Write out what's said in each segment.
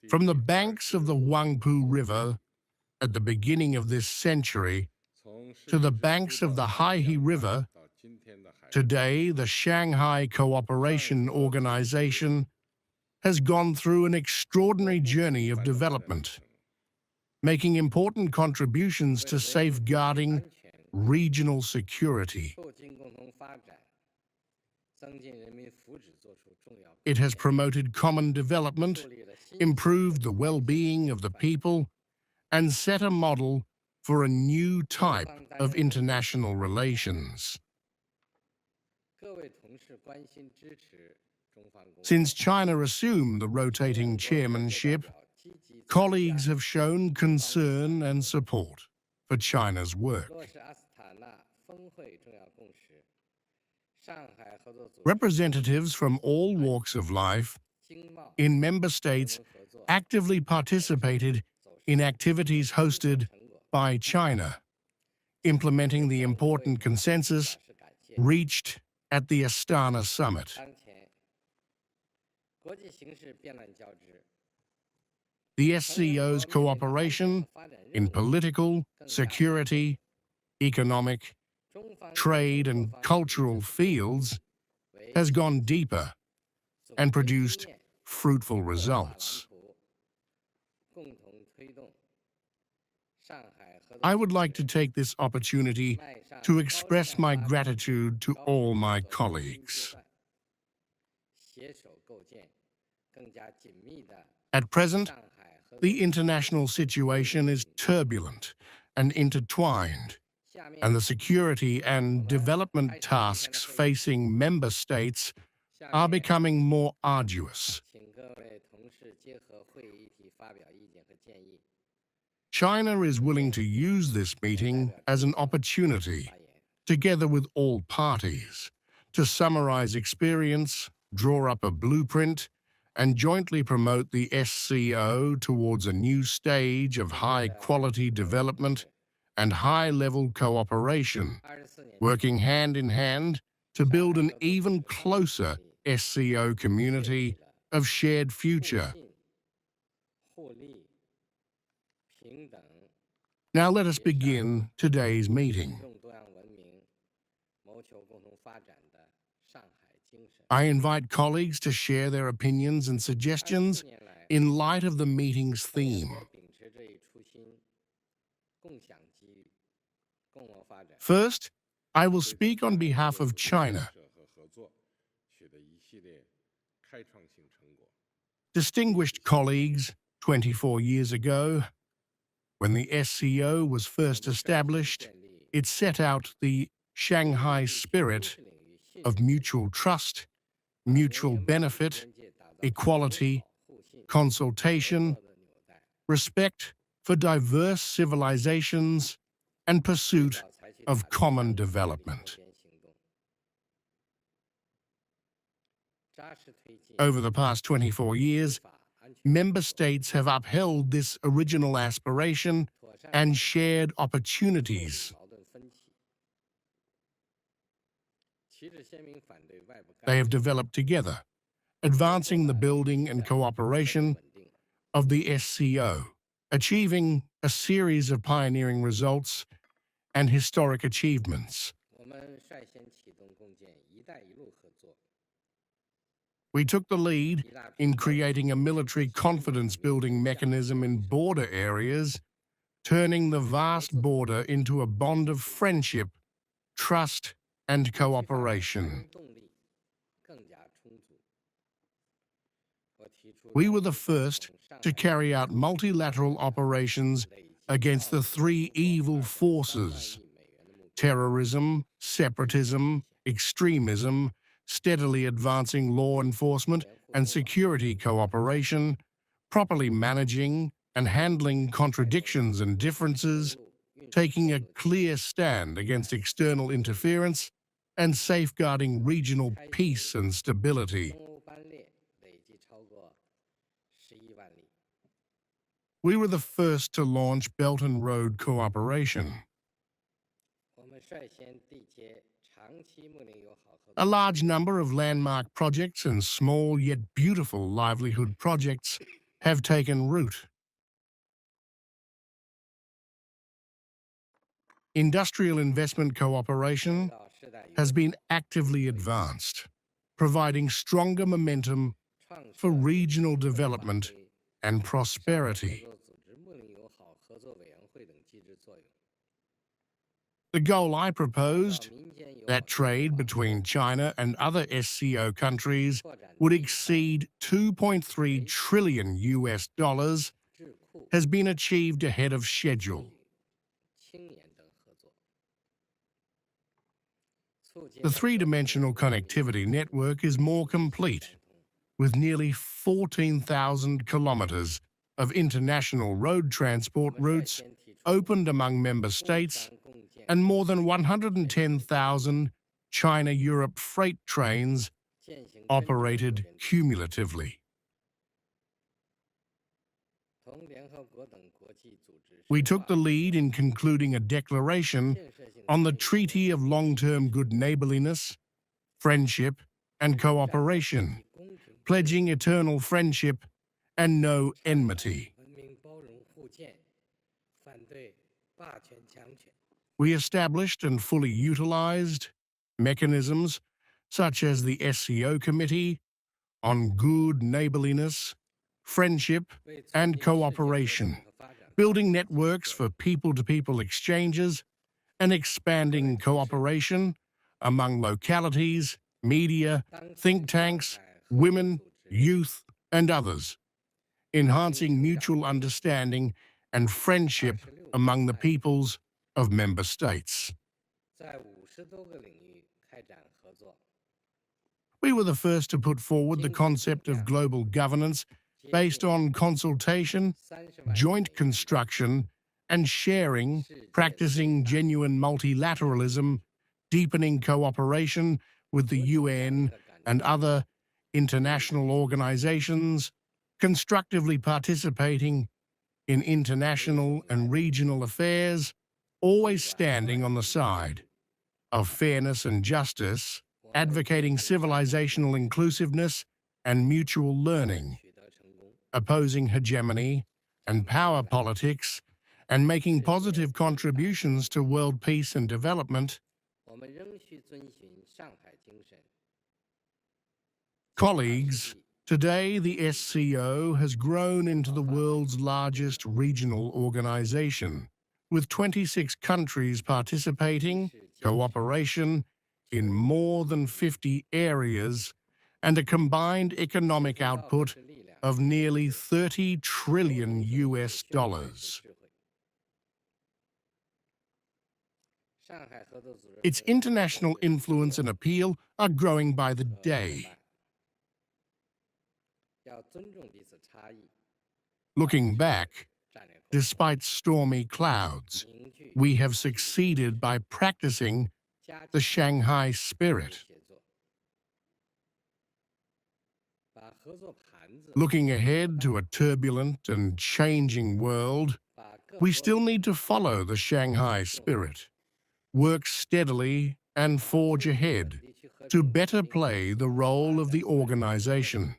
From the banks of the Huangpu River at the beginning of this century to the banks of the Haihe River, today the Shanghai Cooperation Organization has gone through an extraordinary journey of development, making important contributions to safeguarding regional security. It has promoted common development, improved the well-being of the people, and set a model for a new type of international relations. Since China assumed the rotating chairmanship, colleagues have shown concern and support for China's work. Representatives from all walks of life in member states actively participated in activities hosted by China, implementing the important consensus reached at the Astana summit. The SCO's cooperation in political, security, economic, trade and cultural fields has gone deeper and produced fruitful results. I would like to take this opportunity to express my gratitude to all my colleagues. At present, the international situation is turbulent and intertwined, and the security and development tasks facing member states are becoming more arduous. China is willing to use this meeting as an opportunity, together with all parties, to summarize experience, draw up a blueprint, and jointly promote the SCO towards a new stage of high-quality development and high-level cooperation, working hand in hand to build an even closer SCO community of shared future. Now let us begin today's meeting. I invite colleagues to share their opinions and suggestions in light of the meeting's theme. First, I will speak on behalf of China. Distinguished colleagues, 24 years ago, when the SCO was first established, it set out the Shanghai spirit of mutual trust, mutual benefit, equality, consultation, respect for diverse civilizations, and pursuit of common development. Over the past 24 years, member states have upheld this original aspiration and shared opportunities. They have developed together, advancing the building and cooperation of the SCO, achieving a series of pioneering results and historic achievements. We took the lead in creating a military confidence-building mechanism in border areas, turning the vast border into a bond of friendship, trust, and cooperation. We were the first to carry out multilateral operations against the three evil forces: terrorism, separatism, extremism, steadily advancing law enforcement and security cooperation, properly managing and handling contradictions and differences, taking a clear stand against external interference, and safeguarding regional peace and stability. We were the first to launch Belt and Road cooperation. A large number of landmark projects and small yet beautiful livelihood projects have taken root. Industrial investment cooperation has been actively advanced, providing stronger momentum for regional development and prosperity. The goal I proposed, that trade between China and other SCO countries would exceed $2.3 trillion, has been achieved ahead of schedule. The three-dimensional connectivity network is more complete, with nearly 14,000 kilometers of international road transport routes opened among member states and more than 110,000 China-Europe freight trains operated cumulatively. We took the lead in concluding a declaration on the Treaty of Long-Term Good Neighborliness, Friendship and Cooperation, pledging eternal friendship and no enmity. We established and fully utilized mechanisms such as the SCO Committee on Good Neighborliness, Friendship and Cooperation, building networks for people-to-people exchanges and expanding cooperation among localities, media, think tanks, women, youth, and others, enhancing mutual understanding and friendship among the peoples of member states. We were the first to put forward the concept of global governance based on consultation, joint construction, and sharing, practicing genuine multilateralism, deepening cooperation with the UN and other international organizations, constructively participating in international and regional affairs, always standing on the side of fairness and justice, advocating civilizational inclusiveness and mutual learning, opposing hegemony and power politics, and making positive contributions to world peace and development. Colleagues, today the SCO has grown into the world's largest regional organization, with 26 countries participating, cooperation in more than 50 areas, and a combined economic output of nearly $30 trillion. Its international influence and appeal are growing by the day. Looking back, despite stormy clouds, we have succeeded by practicing the Shanghai spirit. Looking ahead to a turbulent and changing world, we still need to follow the Shanghai spirit, work steadily and forge ahead to better play the role of the organization.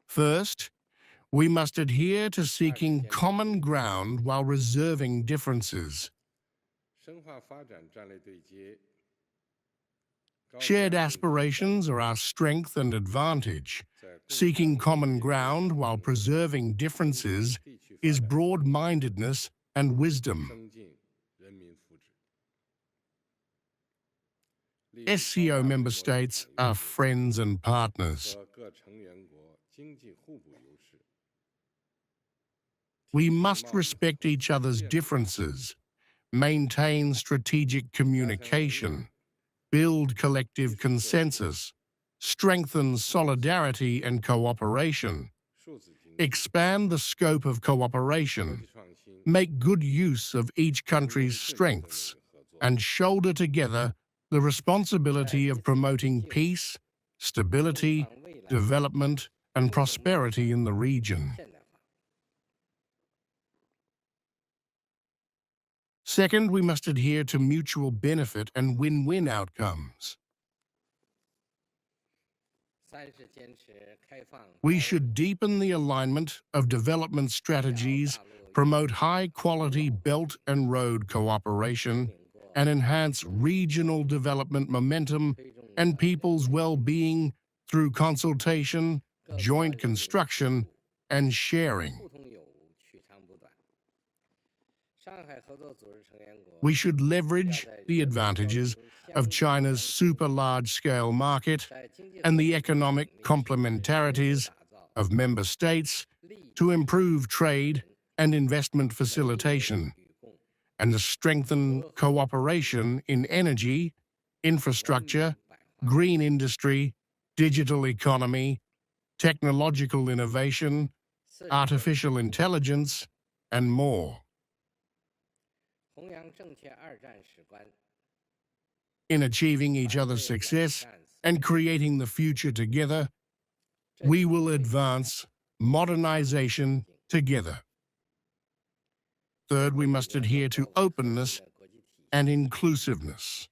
First, we must adhere to seeking common ground while reserving differences. Shared aspirations are our strength and advantage. Seeking common ground while preserving differences is broad-mindedness and wisdom. SCO member states are friends and partners. We must respect each other's differences, maintain strategic communication, build collective consensus, strengthen solidarity and cooperation, expand the scope of cooperation, make good use of each country's strengths, and shoulder together the responsibility of promoting peace, stability, development, and prosperity in the region. Second, we must adhere to mutual benefit and win-win outcomes. We should deepen the alignment of development strategies, promote high-quality Belt and Road cooperation, and enhance regional development momentum and people's well-being through consultation, joint construction, and sharing. We should leverage the advantages of China's super large-scale market and the economic complementarities of member states to improve trade and investment facilitation, and to strengthen cooperation in energy, infrastructure, green industry, digital economy, technological innovation, artificial intelligence, and more. In achieving each other's success and creating the future together, we will advance modernization together. Third, we must adhere to openness and inclusiveness.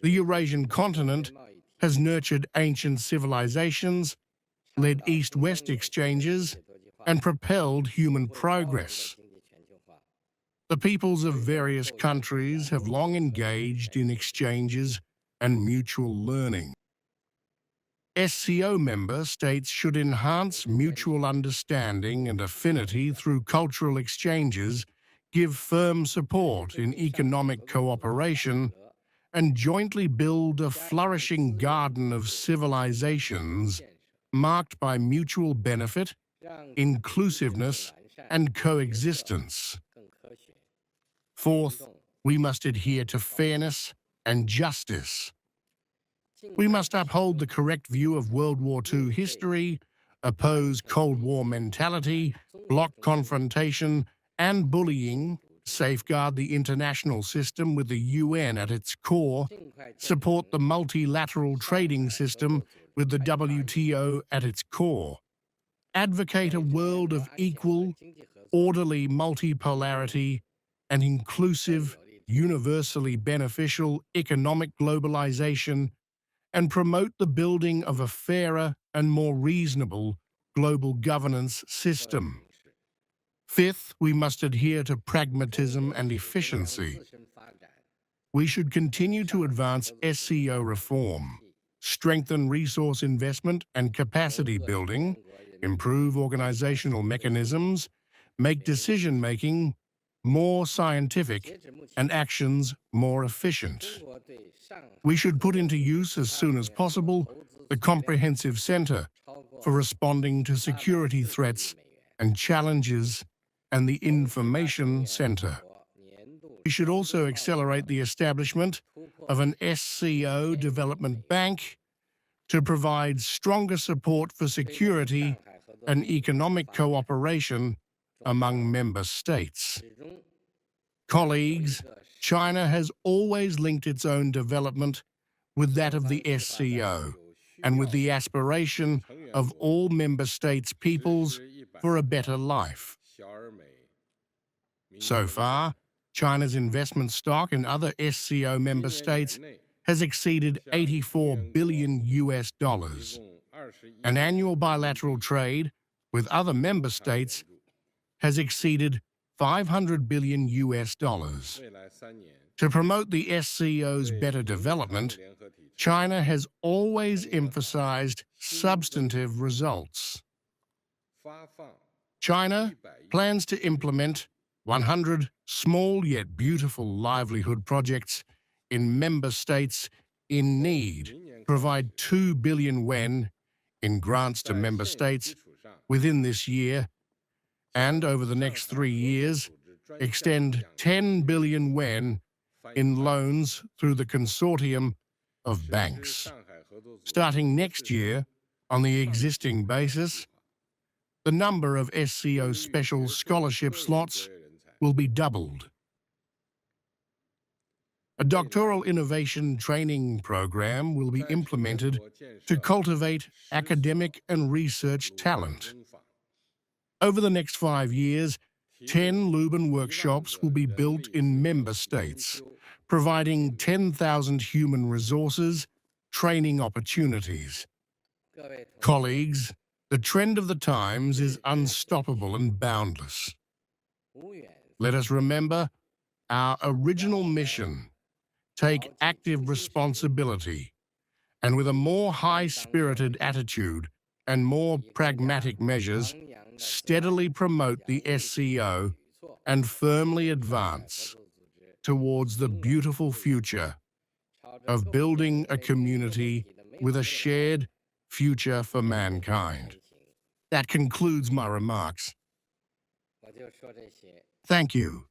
The Eurasian continent has nurtured ancient civilizations, led East-West exchanges, and propelled human progress. The peoples of various countries have long engaged in exchanges and mutual learning. SCO member states should enhance mutual understanding and affinity through cultural exchanges, give firm support in economic cooperation, and jointly build a flourishing garden of civilizations marked by mutual benefit, inclusiveness, and coexistence. Fourth, we must adhere to fairness and justice. We must uphold the correct view of World War II history, oppose Cold War mentality, bloc confrontation, and bullying, safeguard the international system with the UN at its core, support the multilateral trading system with the WTO at its core, advocate a world of equal, orderly multipolarity, and inclusive, universally beneficial economic globalization, and promote the building of a fairer and more reasonable global governance system. Fifth, we must adhere to pragmatism and efficiency. We should continue to advance SCO reform, strengthen resource investment and capacity building, improve organizational mechanisms, make decision-making more scientific and actions more efficient. We should put into use as soon as possible the Comprehensive Center for responding to security threats and challenges and the Information Center. We should also accelerate the establishment of an SCO development bank to provide stronger support for security and economic cooperation among member states. Colleagues, China has always linked its own development with that of the SCO and with the aspiration of all member states' peoples for a better life. So far, China's investment stock in other SCO member states has exceeded $84 billion. And annual bilateral trade with other member states has exceeded $500 billion. To promote the SCO's better development, China has always emphasized substantive results. China plans to implement 100 small yet beautiful livelihood projects in member states in need, provide 2 billion yuan in grants to member states within this year, and over the next 3 years, extend 10 billion yuan in loans through the consortium of banks. Starting next year, on the existing basis, the number of SCO special scholarship slots will be doubled. A doctoral innovation training program will be implemented to cultivate academic and research talent. Over the next 5 years, 10 Leuben workshops will be built in member states, providing 10,000 human resources training opportunities. Colleagues, the trend of the times is unstoppable and boundless. Let us remember our original mission, take active responsibility, and with a more high-spirited attitude and more pragmatic measures, steadily promote the SCO and firmly advance towards the beautiful future of building a community with a shared future for mankind. That concludes my remarks. Thank you.